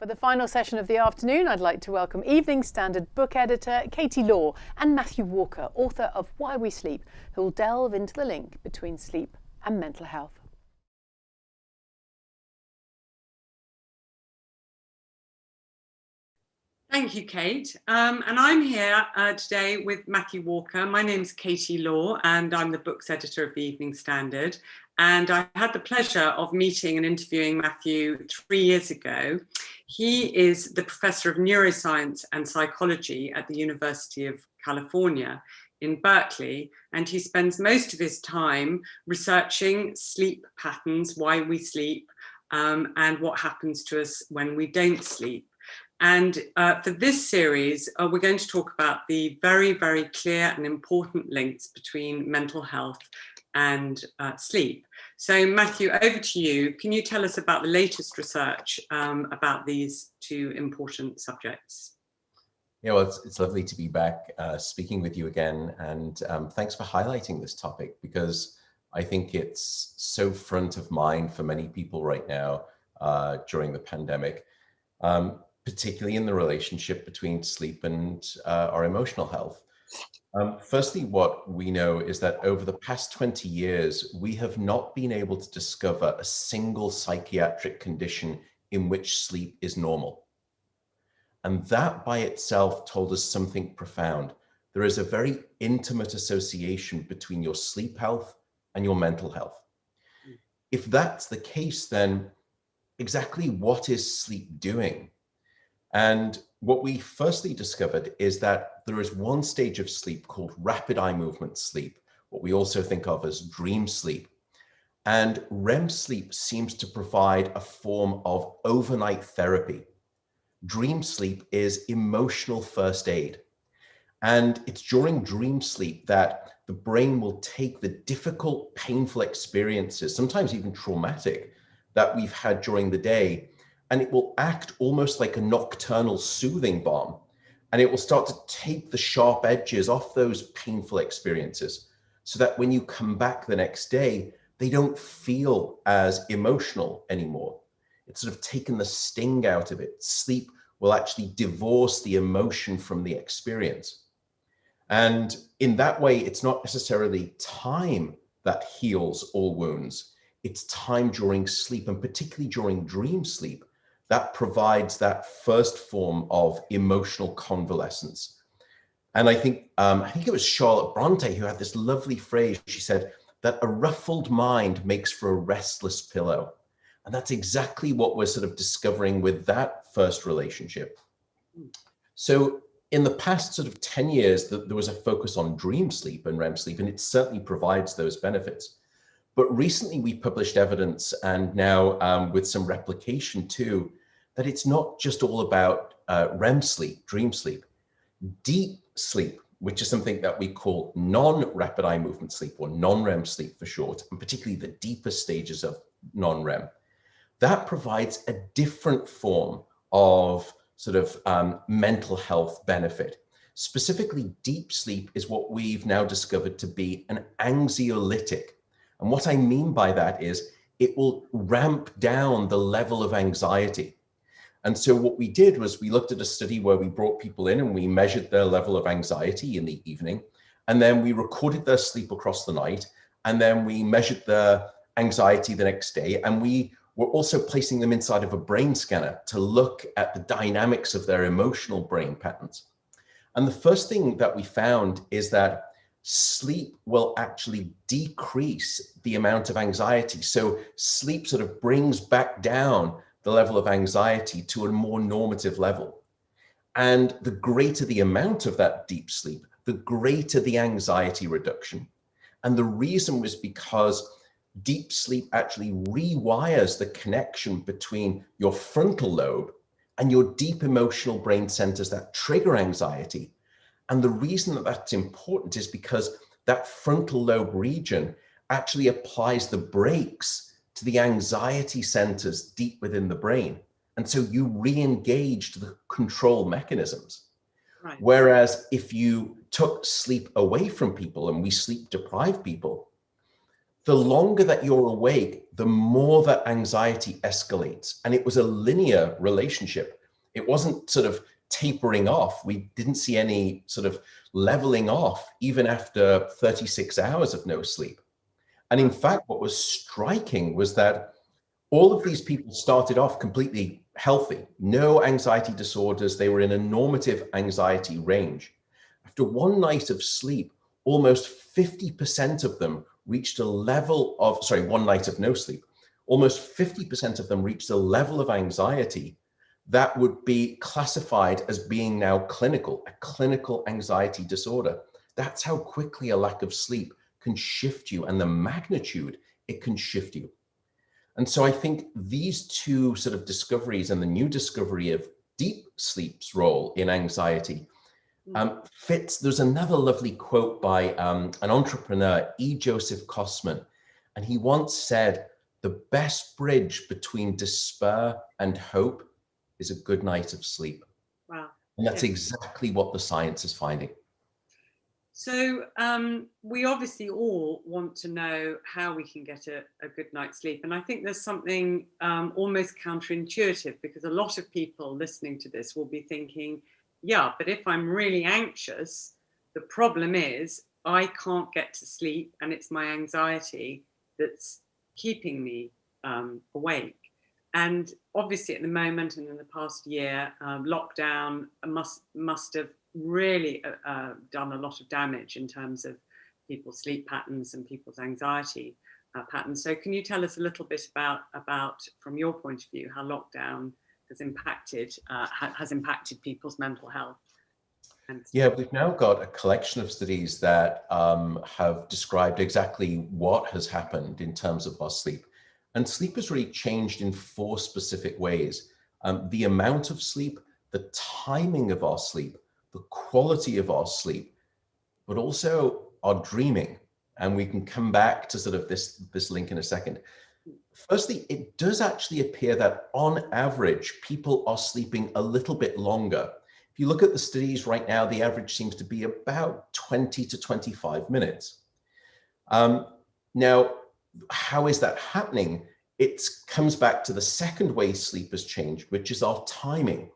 For the final session of the afternoon, I'd like to welcome Evening Standard book editor Katie Law and Matthew Walker, author of Why We Sleep, who will delve into the link between sleep and mental health. Thank you, Kate. And I'm here today with Matthew Walker. My name's Katie Law, and I'm the books editor of the Evening Standard. And I had the pleasure of meeting and interviewing Matthew 3 years ago. He is the professor of neuroscience and psychology at the University of California in Berkeley, and he spends most of his time researching sleep patterns, why we sleep, and what happens to us when we don't sleep. And for this series, we're going to talk about the very, very clear and important links between mental health and sleep. So Matthew, over to you. Can you tell us about the latest research about these two important subjects? Yeah, well, it's lovely to be back speaking with you again. And thanks for highlighting this topic, because I think it's so front of mind for many people right now during the pandemic. Particularly in the relationship between sleep and our emotional health. Firstly, what we know is that over the past 20 years, we have not been able to discover a single psychiatric condition in which sleep is normal. And that by itself told us something profound. There is a very intimate association between your sleep health and your mental health. If that's the case, then exactly what is sleep doing? And what we firstly discovered is that there is one stage of sleep called rapid eye movement sleep, what we also think of as dream sleep. And REM sleep seems to provide a form of overnight therapy. Dream sleep is emotional first aid. And it's during dream sleep that the brain will take the difficult, painful experiences, sometimes even traumatic, that we've had during the day, and it will act almost like a nocturnal soothing balm. And it will start to take the sharp edges off those painful experiences so that when you come back the next day, they don't feel as emotional anymore. It's sort of taken the sting out of it. Sleep will actually divorce the emotion from the experience. And in that way, it's not necessarily time that heals all wounds. It's time during sleep, and particularly during dream sleep, that provides that first form of emotional convalescence. And I think it was Charlotte Bronte who had this lovely phrase. She said that a ruffled mind makes for a restless pillow. And that's exactly what we're sort of discovering with that first relationship. So in the past sort of 10 years, there was a focus on dream sleep and REM sleep, and it certainly provides those benefits. But recently we published evidence, and now with some replication too, that it's not just all about REM sleep, dream sleep. Deep sleep, which is something that we call non-rapid eye movement sleep, or non-REM sleep for short, and particularly the deeper stages of non-REM, that provides a different form of sort of mental health benefit. Specifically, deep sleep is what we've now discovered to be an anxiolytic. And what I mean by that is it will ramp down the level of anxiety. And so what we did was we looked at a study where we brought people in and we measured their level of anxiety in the evening, and then we recorded their sleep across the night, and then we measured their anxiety the next day, and we were also placing them inside of a brain scanner to look at the dynamics of their emotional brain patterns. And the first thing that we found is that sleep will actually decrease the amount of anxiety. So sleep sort of brings back down the level of anxiety to a more normative level. And the greater the amount of that deep sleep, the greater the anxiety reduction. And the reason was because deep sleep actually rewires the connection between your frontal lobe and your deep emotional brain centers that trigger anxiety. And the reason that that's important is because that frontal lobe region actually applies the brakes to the anxiety centers deep within the brain. And so you re-engage the control mechanisms. Right. Whereas if you took sleep away from people, and we sleep deprive people, the longer that you're awake, the more that anxiety escalates. And it was a linear relationship. It wasn't sort of tapering off. We didn't see any sort of leveling off even after 36 hours of no sleep. And in fact, what was striking was that all of these people started off completely healthy, no anxiety disorders. They were in a normative anxiety range. After one night of sleep, almost 50% of them reached a level of, sorry, one night of no sleep, almost 50% of them reached a level of anxiety that would be classified as being now clinical, a clinical anxiety disorder. That's how quickly a lack of sleep can shift you, and the magnitude it can shift you. And so I think these two sort of discoveries and the new discovery of deep sleep's role in anxiety fits. There's another lovely quote by an entrepreneur, E. Joseph Kosman, and he once said, "The best bridge between despair and hope is a good night of sleep." Wow. And that's exactly what the science is finding. So we obviously all want to know how we can get a good night's sleep. And I think there's something almost counterintuitive, because a lot of people listening to this will be thinking, yeah, but if I'm really anxious, the problem is I can't get to sleep and it's my anxiety that's keeping me awake. And obviously at the moment and in the past year, lockdown must have really done a lot of damage in terms of people's sleep patterns and people's anxiety patterns. So can you tell us a little bit about from your point of view, how lockdown has impacted people's mental health? Yeah, we've now got a collection of studies that have described exactly what has happened in terms of our sleep. And sleep has really changed in 4 specific ways. The amount of sleep, the timing of our sleep, the quality of our sleep, but also our dreaming. And we can come back to sort of this link in a second. Firstly, it does actually appear that on average, people are sleeping a little bit longer. If you look at the studies right now, the average seems to be about 20 to 25 minutes. Now, how is that happening? It comes back to the second way sleep has changed, which is our timing.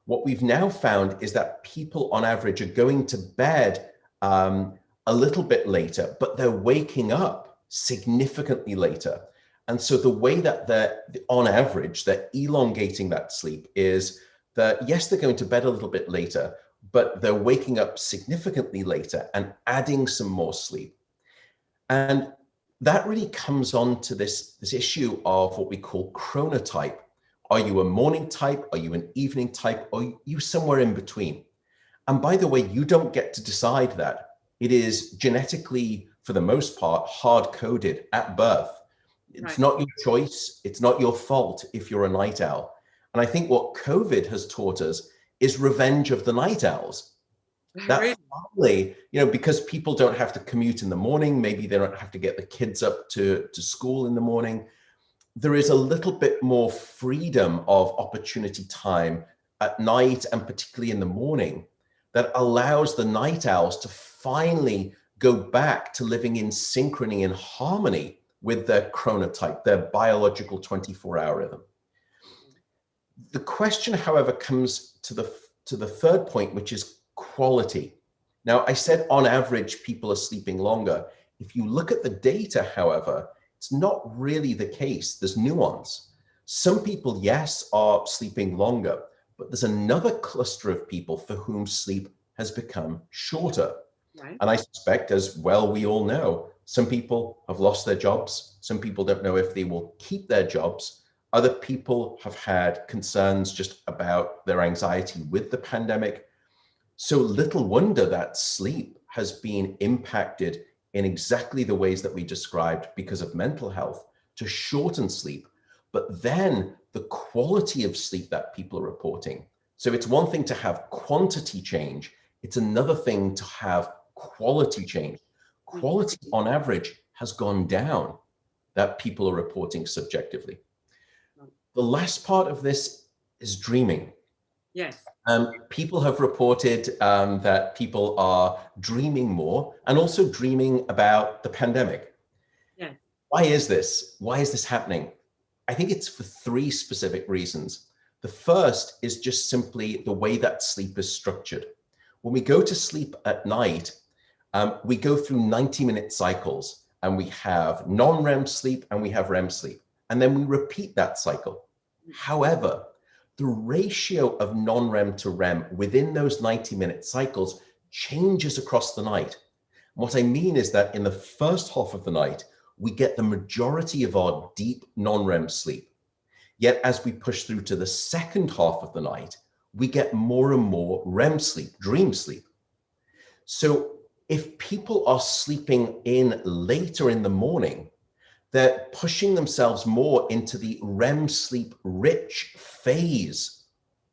What we've now found is that people on average are going to bed a little bit later, but they're waking up significantly later. And so the way that on average, they're elongating that sleep is that, yes, they're going to bed a little bit later, but they're waking up significantly later and adding some more sleep. And that really comes on to this issue of what we call chronotype. Are you a morning type? Are you an evening type? Or are you somewhere in between? And by the way, you don't get to decide that. It is genetically, for the most part, hard-coded at birth. It's not your choice. It's not your fault if you're a night owl. And I think what COVID has taught us is revenge of the night owls. That finally, because people don't have to commute in the morning, maybe they don't have to get the kids up to school in the morning. There is a little bit more freedom of opportunity time at night, and particularly in the morning, that allows the night owls to finally go back to living in synchrony and harmony with their chronotype, their biological 24-hour rhythm. The question, however, comes to the third point, which is quality. Now, I said on average, people are sleeping longer. If you look at the data, however, it's not really the case. There's nuance. Some people, yes, are sleeping longer, but there's another cluster of people for whom sleep has become shorter. Right. And I suspect, as well we all know, some people have lost their jobs. Some people don't know if they will keep their jobs. Other people have had concerns just about their anxiety with the pandemic. So little wonder that sleep has been impacted in exactly the ways that we described because of mental health, to shorten sleep, but then the quality of sleep that people are reporting. So it's one thing to have quantity change. It's another thing to have quality change. Quality on average has gone down, that people are reporting subjectively. The last part of this is dreaming. Yes. People have reported that people are dreaming more, and also dreaming about the pandemic. Yes. Why is this? Why is this happening? I think it's for three specific reasons. The first is just simply the way that sleep is structured. When we go to sleep at night, we go through 90-minute cycles, and we have non-REM sleep and we have REM sleep, and then we repeat that cycle. However, the ratio of non-REM to REM within those 90-minute cycles changes across the night. What I mean is that in the first half of the night, we get the majority of our deep non-REM sleep. Yet as we push through to the second half of the night, we get more and more REM sleep, dream sleep. So if people are sleeping in later in the morning, they're pushing themselves more into the REM sleep rich phase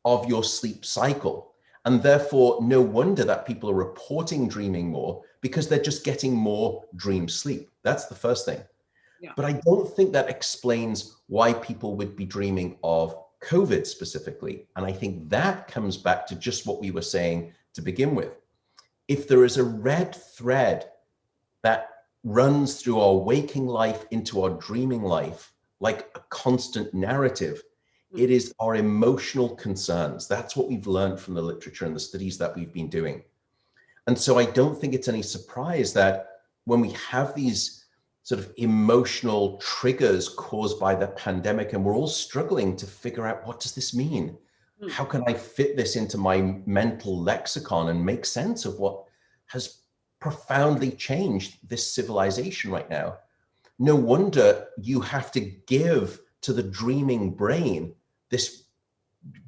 of your sleep cycle. And therefore, no wonder that people are reporting dreaming more, because they're just getting more dream sleep. That's the first thing. Yeah. But I don't think that explains why people would be dreaming of COVID specifically. And I think that comes back to just what we were saying to begin with. If there is a red thread that runs through our waking life into our dreaming life, like a constant narrative, it is our emotional concerns. That's what we've learned from the literature and the studies that we've been doing. And so I don't think it's any surprise that when we have these sort of emotional triggers caused by the pandemic, and we're all struggling to figure out, what does this mean? How can I fit this into my mental lexicon and make sense of what has profoundly changed this civilization right now? No wonder you have to give to the dreaming brain this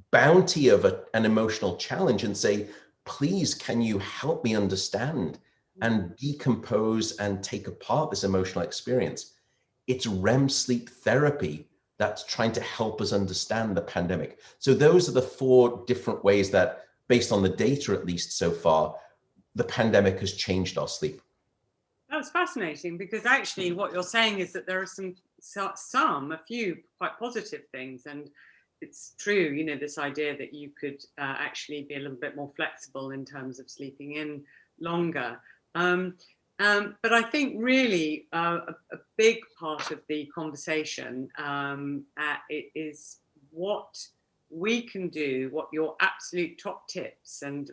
bounty of an emotional challenge and say, please, can you help me understand and decompose and take apart this emotional experience? It's REM sleep therapy that's trying to help us understand the pandemic. So those are the four different ways that, based on the data at least so far, the pandemic has changed our sleep. That's fascinating, because actually what you're saying is that there are a few quite positive things. And it's true, you know, this idea that you could actually be a little bit more flexible in terms of sleeping in longer. But I think really a big part of the conversation is what we can do, what your absolute top tips, and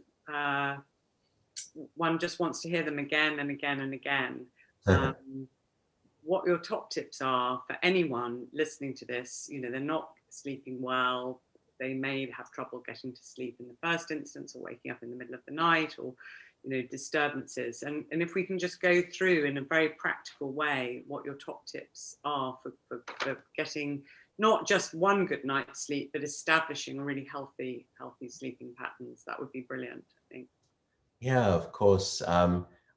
one just wants to hear them again and again and again. What your top tips are for anyone listening to this. You know, they're not sleeping well, they may have trouble getting to sleep in the first instance, or waking up in the middle of the night, or, you know, disturbances. And if we can just go through in a very practical way what your top tips are for getting not just one good night's sleep, but establishing really healthy sleeping patterns, that would be brilliant, I think. Yeah, of course.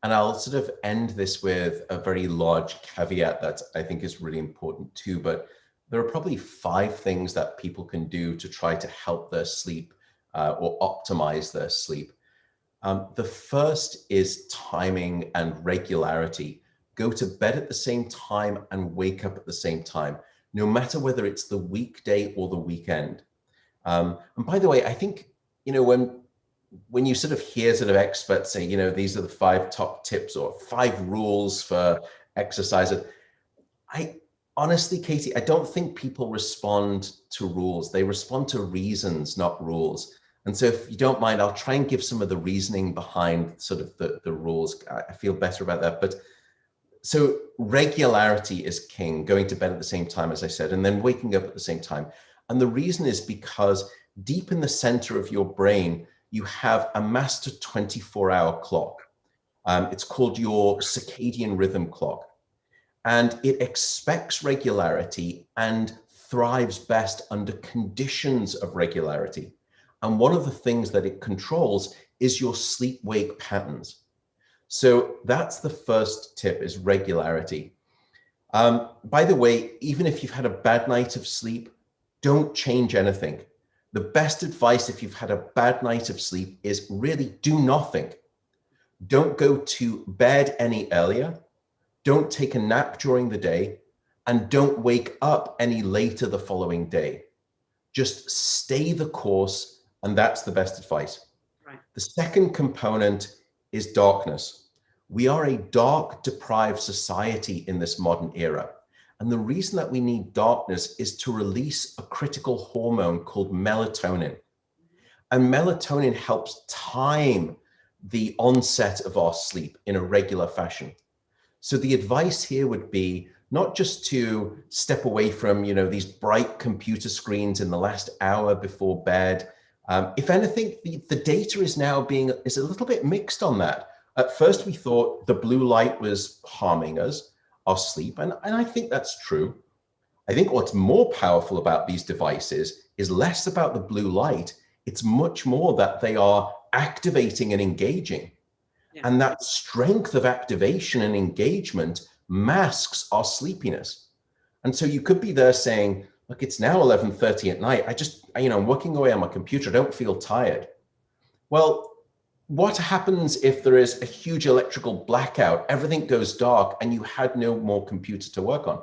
And I'll sort of end this with a very large caveat that I think is really important too. But there are probably 5 things that people can do to try to help their sleep or optimize their sleep. The first is timing and regularity. Go to bed at the same time and wake up at the same time, no matter whether it's the weekday or the weekend. And by the way, I think, you know, when you sort of hear sort of experts say, you know, these are the 5 top tips or 5 rules for exercise, honestly, Katie, I don't think people respond to rules. They respond to reasons, not rules. And so if you don't mind, I'll try and give some of the reasoning behind sort of the rules. I feel better about that. But so regularity is king, going to bed at the same time, as I said, and then waking up at the same time. And the reason is because deep in the center of your brain, you have a master 24-hour clock. It's called your circadian rhythm clock. And it expects regularity and thrives best under conditions of regularity. And one of the things that it controls is your sleep-wake patterns. So that's the first tip, is regularity. By the way, even if you've had a bad night of sleep, don't change anything. The best advice if you've had a bad night of sleep is really do nothing. Don't go to bed any earlier. Don't take a nap during the day, and don't wake up any later the following day. Just stay the course, and that's the best advice. Right. The second component is darkness. We are a dark, deprived society in this modern era. And the reason that we need darkness is to release a critical hormone called melatonin. And melatonin helps time the onset of our sleep in a regular fashion. So the advice here would be not just to step away from, these bright computer screens in the last hour before bed. If anything, the data is now is a little bit mixed on that. At first, we thought the blue light was harming us, our sleep, and I think that's true. I think what's more powerful about these devices is less about the blue light. It's much more that they are activating and engaging. Yeah. And that strength of activation and engagement masks our sleepiness. And so you could be there saying, look, it's now 11:30 at night. I'm working away on my computer. I don't feel tired. Well, what happens if there is a huge electrical blackout, everything goes dark, and you had no more computer to work on?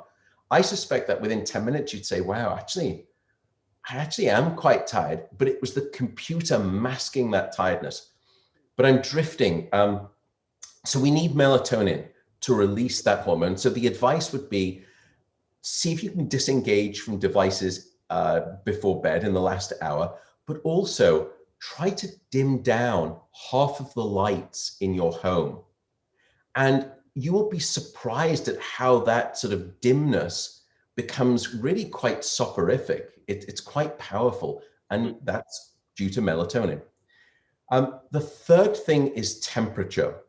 I suspect that within 10 minutes, you'd say, wow, I actually am quite tired, but it was the computer masking that tiredness. But I'm drifting. So we need melatonin to release that hormone. So the advice would be, see if you can disengage from devices before bed in the last hour, but also try to dim down half of the lights in your home. And you will be surprised at how that sort of dimness becomes really quite soporific. It's quite powerful, and that's due to melatonin. The third thing is temperature.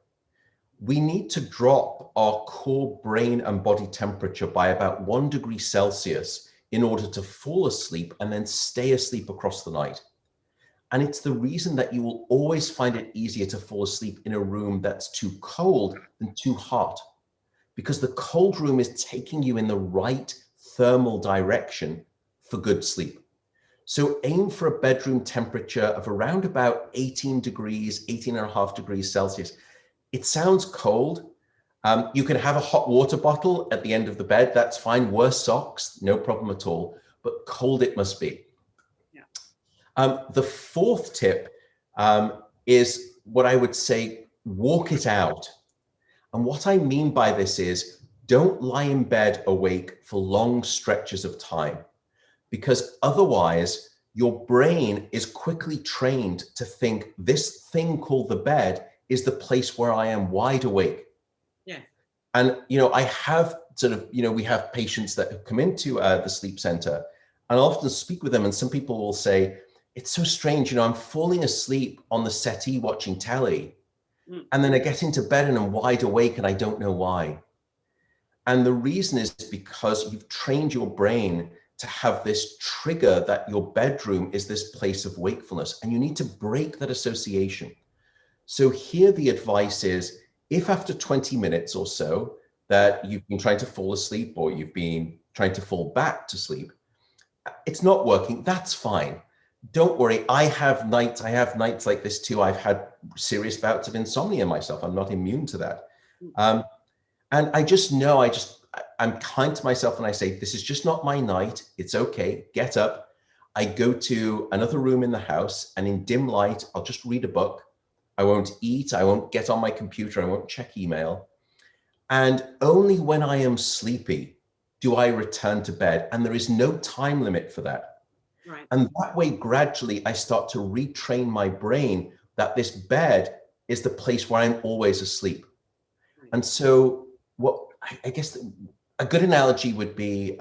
We need to drop our core brain and body temperature by about 1 degree Celsius in order to fall asleep and then stay asleep across the night. And it's the reason that you will always find it easier to fall asleep in a room that's too cold than too hot, because the cold room is taking you in the right thermal direction for good sleep. So aim for a bedroom temperature of around about 18 and a half degrees Celsius. It sounds cold. You can have a hot water bottle at the end of the bed. That's fine. Wear socks, no problem at all. But cold it must be. Yeah. The fourth tip is what I would say, walk it out. And what I mean by this is, don't lie in bed awake for long stretches of time, because otherwise your brain is quickly trained to think this thing called the bed is the place where I am wide awake. Yeah. And, I have we have patients that have come into the sleep center, and I'll often speak with them, and some people will say, it's so strange, I'm falling asleep on the settee watching telly, and then I get into bed and I'm wide awake and I don't know why. And the reason is because you've trained your brain to have this trigger that your bedroom is this place of wakefulness, and you need to break that association. So here the advice is, if after 20 minutes or so that you've been trying to fall asleep or you've been trying to fall back to sleep, it's not working, that's fine. Don't worry, I have nights like this too. I've had serious bouts of insomnia myself. I'm not immune to that. And I just know, I'm kind to myself and I say, this is just not my night. It's okay, get up. I go to another room in the house, and in dim light, I'll just read a book. I won't eat, I won't get on my computer, I won't check email. And only when I am sleepy do I return to bed, and there is no time limit for that. Right. And that way, gradually, I start to retrain my brain that this bed is the place where I'm always asleep. Right. And so I guess a good analogy would be,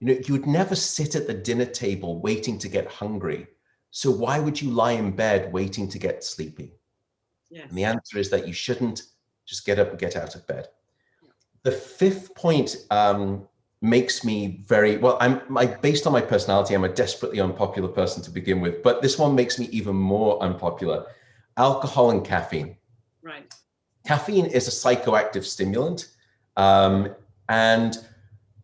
you would never sit at the dinner table waiting to get hungry. So why would you lie in bed waiting to get sleepy? Yes. And the answer is that you shouldn't. Just get up and get out of bed. The fifth point makes me very, based on my personality, I'm a desperately unpopular person to begin with, but this one makes me even more unpopular. Alcohol and caffeine. Right. Caffeine is a psychoactive stimulant, and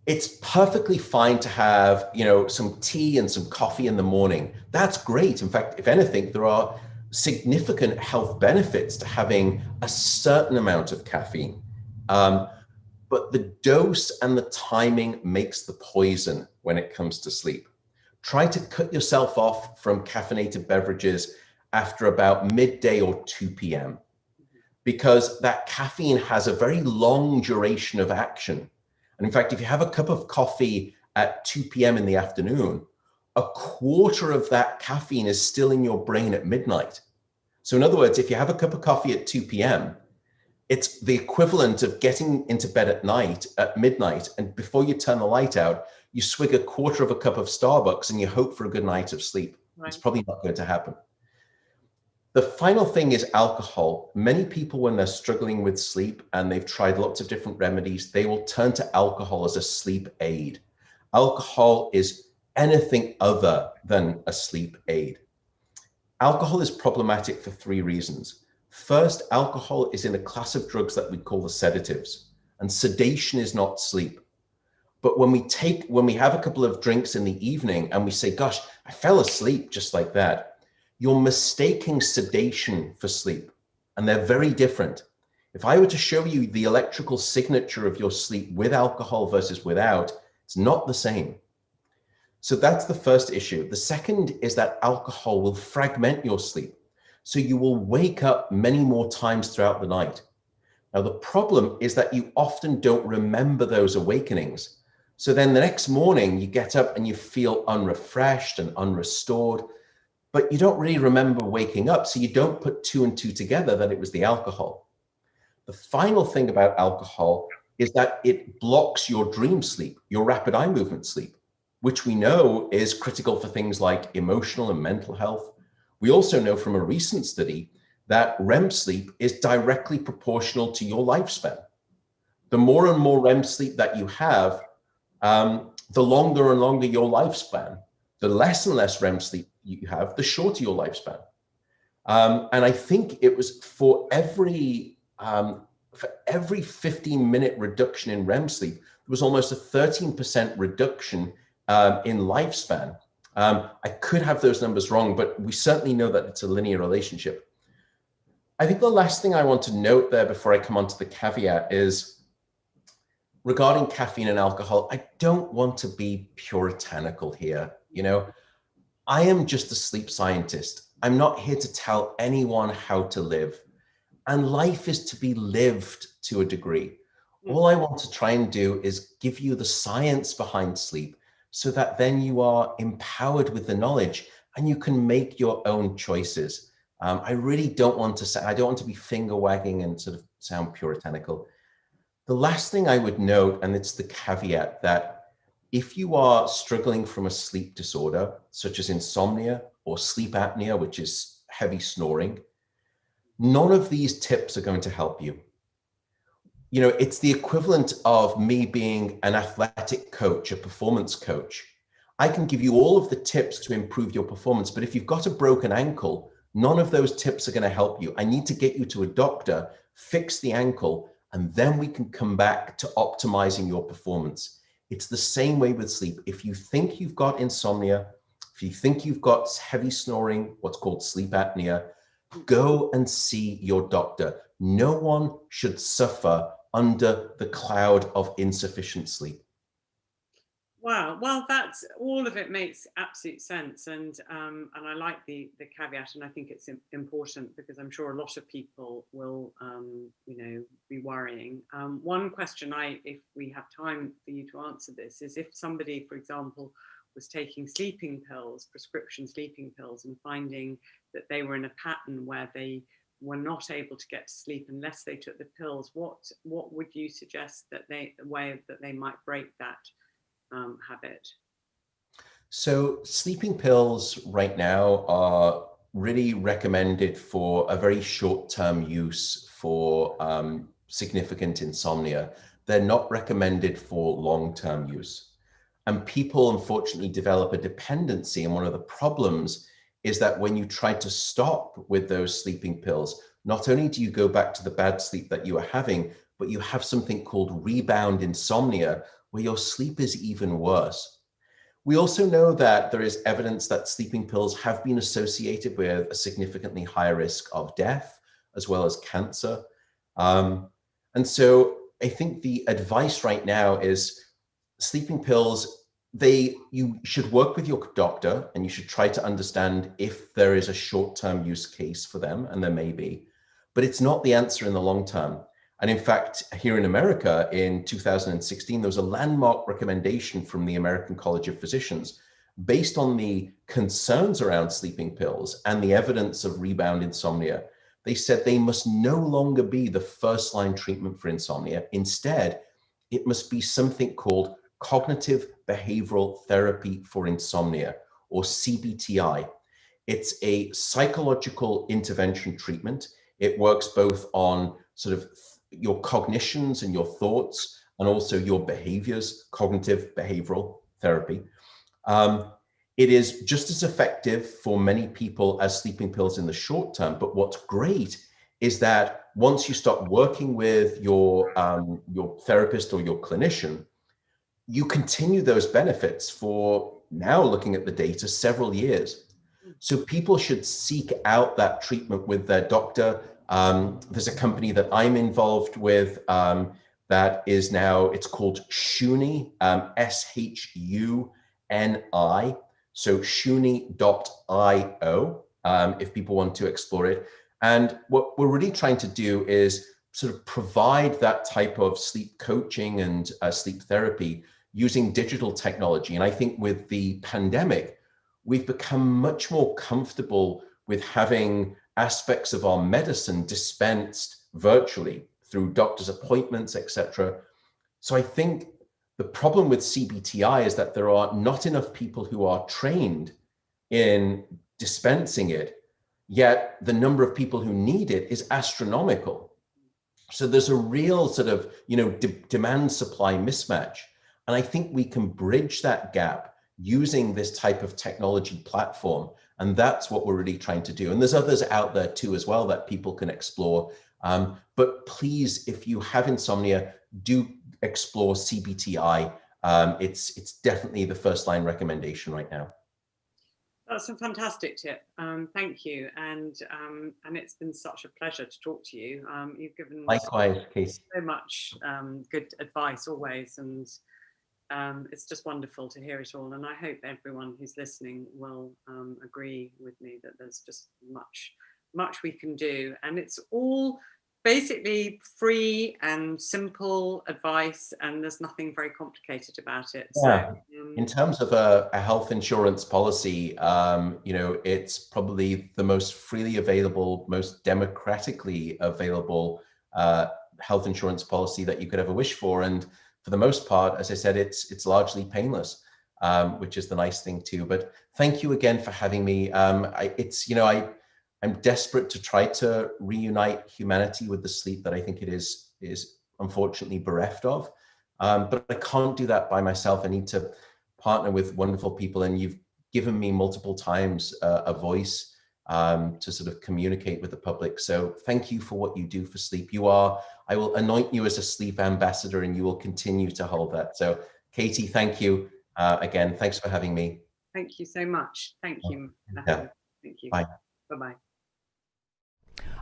it's perfectly fine to have, some tea and some coffee in the morning. That's great. In fact, if anything, there are significant health benefits to having a certain amount of caffeine. But the dose and the timing makes the poison when it comes to sleep. Try to cut yourself off from caffeinated beverages after about midday or 2 p.m. because that caffeine has a very long duration of action. And in fact, if you have a cup of coffee at 2 p.m. in the afternoon, a quarter of that caffeine is still in your brain at midnight. So in other words, if you have a cup of coffee at 2 p.m., it's the equivalent of getting into bed at night at midnight, and before you turn the light out, you swig a quarter of a cup of Starbucks and you hope for a good night of sleep. Right. It's probably not going to happen. The final thing is alcohol. Many people, when they're struggling with sleep and they've tried lots of different remedies, they will turn to alcohol as a sleep aid. Alcohol is anything other than a sleep aid. Alcohol is problematic for 3 reasons. First, alcohol is in a class of drugs that we call the sedatives, and sedation is not sleep. But when we have a couple of drinks in the evening and we say, gosh, I fell asleep just like that, you're mistaking sedation for sleep, and they're very different. If I were to show you the electrical signature of your sleep with alcohol versus without, it's not the same. So that's the first issue. The second is that alcohol will fragment your sleep. So you will wake up many more times throughout the night. Now, the problem is that you often don't remember those awakenings. So then the next morning you get up and you feel unrefreshed and unrestored, but you don't really remember waking up. So you don't put 2 and 2 together that it was the alcohol. The final thing about alcohol is that it blocks your dream sleep, your rapid eye movement sleep, which we know is critical for things like emotional and mental health. We also know from a recent study that REM sleep is directly proportional to your lifespan. The more and more REM sleep that you have, the longer and longer your lifespan. The less and less REM sleep you have, the shorter your lifespan. And I think it was for every 15-minute reduction in REM sleep, there was almost a 13% reduction in lifespan. I could have those numbers wrong, but we certainly know that it's a linear relationship. I think the last thing I want to note there before I come on to the caveat is regarding caffeine and alcohol. I don't want to be puritanical here. I am just a sleep scientist. I'm not here to tell anyone how to live. And life is to be lived to a degree. All I want to try and do is give you the science behind sleep so that then you are empowered with the knowledge and you can make your own choices. I really don't want to say, I don't want to be finger wagging and sort of sound puritanical. The last thing I would note, and it's the caveat, that if you are struggling from a sleep disorder, such as insomnia or sleep apnea, which is heavy snoring, none of these tips are going to help you. It's the equivalent of me being an athletic coach, a performance coach. I can give you all of the tips to improve your performance, but if you've got a broken ankle, none of those tips are going to help you. I need to get you to a doctor, fix the ankle, and then we can come back to optimizing your performance. It's the same way with sleep. If you think you've got insomnia, if you think you've got heavy snoring, what's called sleep apnea, go and see your doctor. No one should suffer under the cloud of insufficient sleep. Wow, well, that's all of it makes absolute sense, and I like the caveat, and I think it's important because I'm sure a lot of people will, be worrying. One question, if we have time for you to answer this, is if somebody, for example, was taking sleeping pills, prescription sleeping pills, and finding that they were in a pattern where they were not able to get to sleep unless they took the pills, what would you suggest that the way that they might break that habit? So sleeping pills right now are really recommended for a very short-term use for significant insomnia. They're not recommended for long-term use. And people unfortunately develop a dependency. And one of the problems is that when you try to stop with those sleeping pills, not only do you go back to the bad sleep that you are having, but you have something called rebound insomnia, where your sleep is even worse. We also know that there is evidence that sleeping pills have been associated with a significantly higher risk of death, as well as cancer. And so I think the advice right now is sleeping pills, you should work with your doctor and you should try to understand if there is a short-term use case for them, and there may be, but it's not the answer in the long term. And in fact, here in America in 2016, there was a landmark recommendation from the American College of Physicians based on the concerns around sleeping pills and the evidence of rebound insomnia. They said they must no longer be the first line treatment for insomnia. Instead, it must be something called cognitive behavioral therapy for insomnia, or CBTI. It's a psychological intervention treatment. It works both on sort of your cognitions and your thoughts, and also your behaviors, cognitive behavioral therapy. It is just as effective for many people as sleeping pills in the short term. But what's great is that once you start working with your therapist or your clinician, you continue those benefits for, now looking at the data, several years. So people should seek out that treatment with their doctor. There's a company that I'm involved with that is now, it's called Shuni, SHUNI. So shuni.io, if people want to explore it. And what we're really trying to do is sort of provide that type of sleep coaching and sleep therapy using digital technology. And I think with the pandemic, we've become much more comfortable with having aspects of our medicine dispensed virtually through doctor's appointments, etc. So I think the problem with CBTI is that there are not enough people who are trained in dispensing it, yet the number of people who need it is astronomical. So there's a real sort of, demand supply mismatch. And I think we can bridge that gap using this type of technology platform. And that's what we're really trying to do. And there's others out there too as well that people can explore. But please, if you have insomnia, do explore CBTI. It's definitely the first line recommendation right now. That's a fantastic tip. Thank you. And it's been such a pleasure to talk to you. You've given Likewise, Casey. So much good advice always. And it's just wonderful to hear it all. And I hope everyone who's listening will agree with me that there's just much we can do. And it's all basically free and simple advice, and there's nothing very complicated about it. Yeah. So, in terms of a health insurance policy, it's probably the most freely available, most democratically available health insurance policy that you could ever wish for. And for the most part, as I said, it's largely painless, which is the nice thing too. But thank you again for having me. I'm desperate to try to reunite humanity with the sleep that I think it is unfortunately bereft of. But I can't do that by myself. I need to partner with wonderful people, and you've given me multiple times a voice to sort of communicate with the public. So thank you for what you do for sleep. I will anoint you as a sleep ambassador, and you will continue to hold that. So Katie, thank you again. Thanks for having me. Thank you so much. Thank you. Yeah. Thank you. Bye. Bye-bye.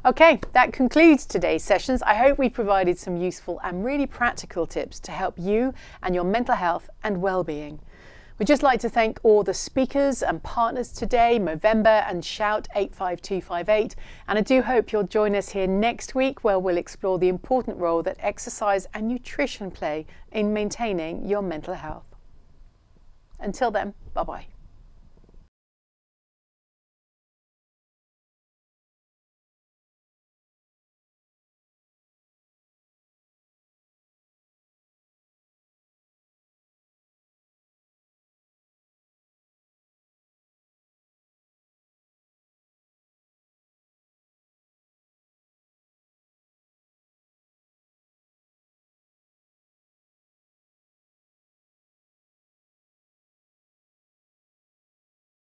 Okay, that concludes today's sessions. I hope we provided some useful and really practical tips to help you and your mental health and well-being. We'd just like to thank all the speakers and partners today, Movember and Shout 85258. And I do hope you'll join us here next week, where we'll explore the important role that exercise and nutrition play in maintaining your mental health. Until then, bye-bye.